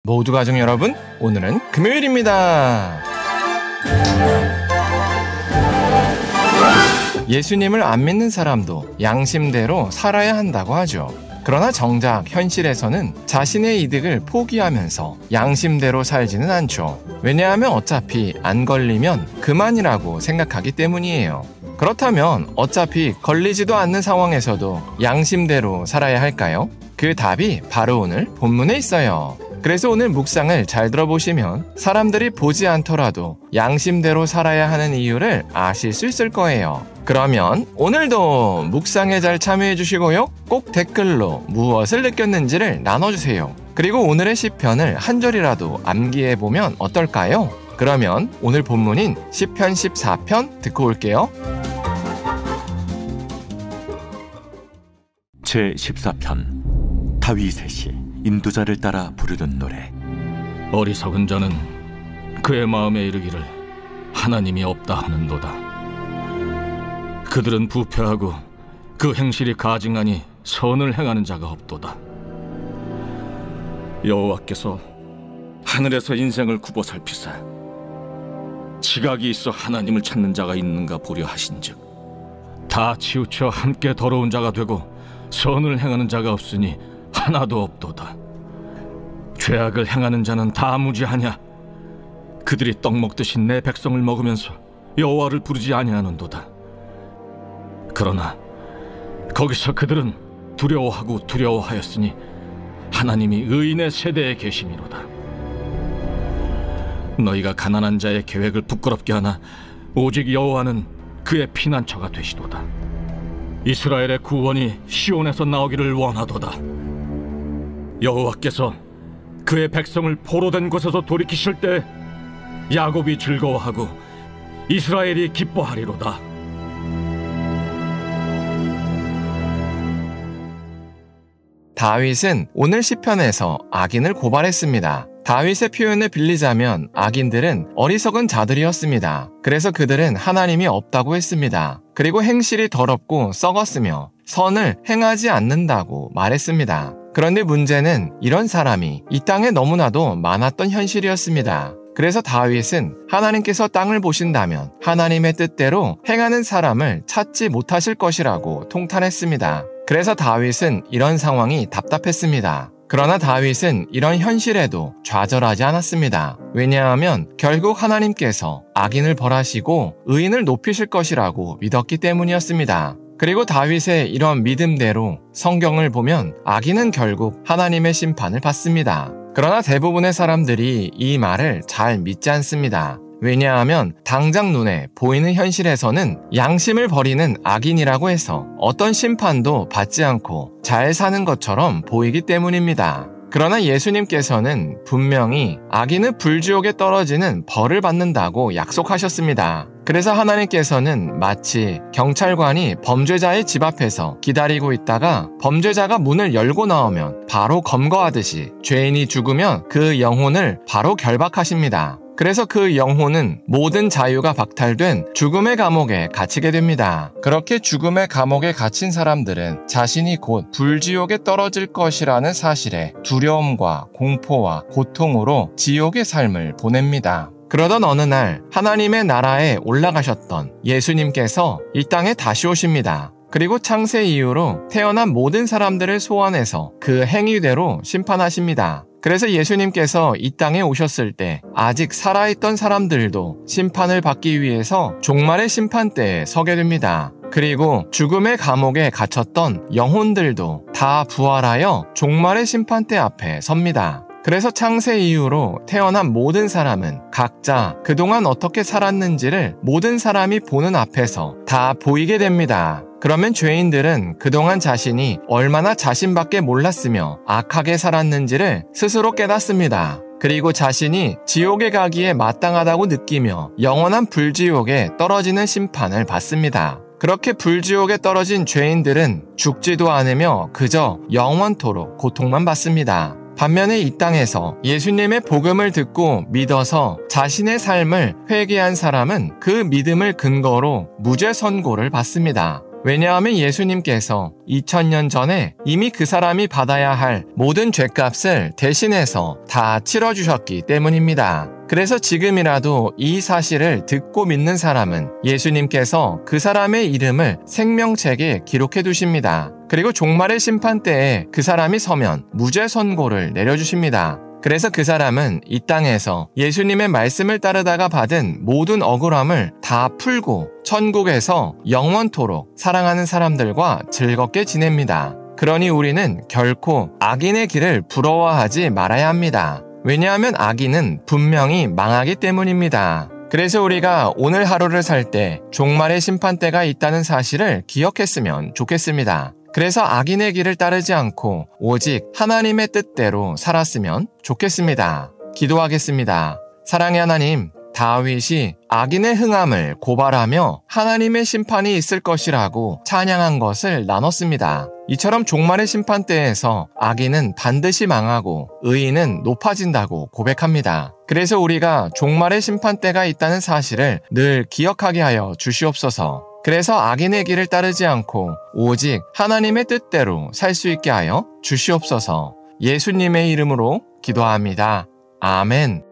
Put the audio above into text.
모두 가족 여러분, 오늘은 금요일입니다. 예수님을 안 믿는 사람도 양심대로 살아야 한다고 하죠. 그러나 정작 현실에서는 자신의 이득을 포기하면서 양심대로 살지는 않죠. 왜냐하면 어차피 안 걸리면 그만이라고 생각하기 때문이에요. 그렇다면 어차피 걸리지도 않는 상황에서도 양심대로 살아야 할까요? 그 답이 바로 오늘 본문에 있어요. 그래서 오늘 묵상을 잘 들어보시면 사람들이 보지 않더라도 양심대로 살아야 하는 이유를 아실 수 있을 거예요. 그러면 오늘도 묵상에 잘 참여해 주시고요. 꼭 댓글로 무엇을 느꼈는지를 나눠주세요. 그리고 오늘의 시편을 한 절이라도 암기해 보면 어떨까요? 그러면 오늘 본문인 시편 14편 듣고 올게요. 제14편 다윗의 시 인도자를 따라 부르는 노래. 어리석은 자는 그의 마음에 이르기를 하나님이 없다 하는도다. 그들은 부패하고 그 행실이 가증하니 선을 행하는 자가 없도다. 여호와께서 하늘에서 인생을 굽어 살피사 지각이 있어 하나님을 찾는 자가 있는가 보려 하신즉 다 치우쳐 함께 더러운 자가 되고 선을 행하는 자가 없으니 하나도 없도다. 죄악을 행하는 자는 다 무지하냐? 그들이 떡 먹듯이 내 백성을 먹으면서 여호와를 부르지 아니하는도다. 그러나 거기서 그들은 두려워하고 두려워하였으니 하나님이 의인의 세대에 계심이로다. 너희가 가난한 자의 계획을 부끄럽게 하나 오직 여호와는 그의 피난처가 되시도다. 이스라엘의 구원이 시온에서 나오기를 원하도다. 여호와께서 그의 백성을 포로된 곳에서 돌이키실 때 야곱이 즐거워하고 이스라엘이 기뻐하리로다. 다윗은 오늘 시편에서 악인을 고발했습니다. 다윗의 표현을 빌리자면 악인들은 어리석은 자들이었습니다. 그래서 그들은 하나님이 없다고 했습니다. 그리고 행실이 더럽고 썩었으며 선을 행하지 않는다고 말했습니다. 그런데 문제는 이런 사람이 이 땅에 너무나도 많았던 현실이었습니다. 그래서 다윗은 하나님께서 땅을 보신다면 하나님의 뜻대로 행하는 사람을 찾지 못하실 것이라고 통탄했습니다. 그래서 다윗은 이런 상황이 답답했습니다. 그러나 다윗은 이런 현실에도 좌절하지 않았습니다. 왜냐하면 결국 하나님께서 악인을 벌하시고 의인을 높이실 것이라고 믿었기 때문이었습니다. 그리고 다윗의 이런 믿음대로 성경을 보면 악인은 결국 하나님의 심판을 받습니다. 그러나 대부분의 사람들이 이 말을 잘 믿지 않습니다. 왜냐하면 당장 눈에 보이는 현실에서는 양심을 버리는 악인이라고 해서 어떤 심판도 받지 않고 잘 사는 것처럼 보이기 때문입니다. 그러나 예수님께서는 분명히 악인은 불지옥에 떨어지는 벌을 받는다고 약속하셨습니다. 그래서 하나님께서는 마치 경찰관이 범죄자의 집 앞에서 기다리고 있다가 범죄자가 문을 열고 나오면 바로 검거하듯이 죄인이 죽으면 그 영혼을 바로 결박하십니다. 그래서 그 영혼은 모든 자유가 박탈된 죽음의 감옥에 갇히게 됩니다. 그렇게 죽음의 감옥에 갇힌 사람들은 자신이 곧 불지옥에 떨어질 것이라는 사실에 두려움과 공포와 고통으로 지옥의 삶을 보냅니다. 그러던 어느 날 하나님의 나라에 올라가셨던 예수님께서 이 땅에 다시 오십니다. 그리고 창세 이후로 태어난 모든 사람들을 소환해서 그 행위대로 심판하십니다. 그래서 예수님께서 이 땅에 오셨을 때 아직 살아있던 사람들도 심판을 받기 위해서 종말의 심판대에 서게 됩니다. 그리고 죽음의 감옥에 갇혔던 영혼들도 다 부활하여 종말의 심판대 앞에 섭니다. 그래서 창세 이후로 태어난 모든 사람은 각자 그동안 어떻게 살았는지를 모든 사람이 보는 앞에서 다 보이게 됩니다. 그러면 죄인들은 그동안 자신이 얼마나 자신밖에 몰랐으며 악하게 살았는지를 스스로 깨닫습니다. 그리고 자신이 지옥에 가기에 마땅하다고 느끼며 영원한 불지옥에 떨어지는 심판을 받습니다. 그렇게 불지옥에 떨어진 죄인들은 죽지도 않으며 그저 영원토록 고통만 받습니다. 반면에 이 땅에서 예수님의 복음을 듣고 믿어서 자신의 삶을 회개한 사람은 그 믿음을 근거로 무죄 선고를 받습니다. 왜냐하면 예수님께서 2000년 전에 이미 그 사람이 받아야 할 모든 죄값을 대신해서 다 치러주셨기 때문입니다. 그래서 지금이라도 이 사실을 듣고 믿는 사람은 예수님께서 그 사람의 이름을 생명책에 기록해 두십니다. 그리고 종말의 심판 때에 그 사람이 서면 무죄 선고를 내려주십니다. 그래서 그 사람은 이 땅에서 예수님의 말씀을 따르다가 받은 모든 억울함을 다 풀고 천국에서 영원토록 사랑하는 사람들과 즐겁게 지냅니다. 그러니 우리는 결코 악인의 길을 부러워하지 말아야 합니다. 왜냐하면 악인은 분명히 망하기 때문입니다. 그래서 우리가 오늘 하루를 살 때 종말의 심판대가 있다는 사실을 기억했으면 좋겠습니다. 그래서 악인의 길을 따르지 않고 오직 하나님의 뜻대로 살았으면 좋겠습니다. 기도하겠습니다. 사랑의 하나님, 다윗이 악인의 흥함을 고발하며 하나님의 심판이 있을 것이라고 찬양한 것을 나눴습니다. 이처럼 종말의 심판대에서 악인은 반드시 망하고 의인은 높아진다고 고백합니다. 그래서 우리가 종말의 심판대가 있다는 사실을 늘 기억하게 하여 주시옵소서. 그래서 악인의 길을 따르지 않고 오직 하나님의 뜻대로 살 수 있게 하여 주시옵소서. 예수님의 이름으로 기도합니다. 아멘.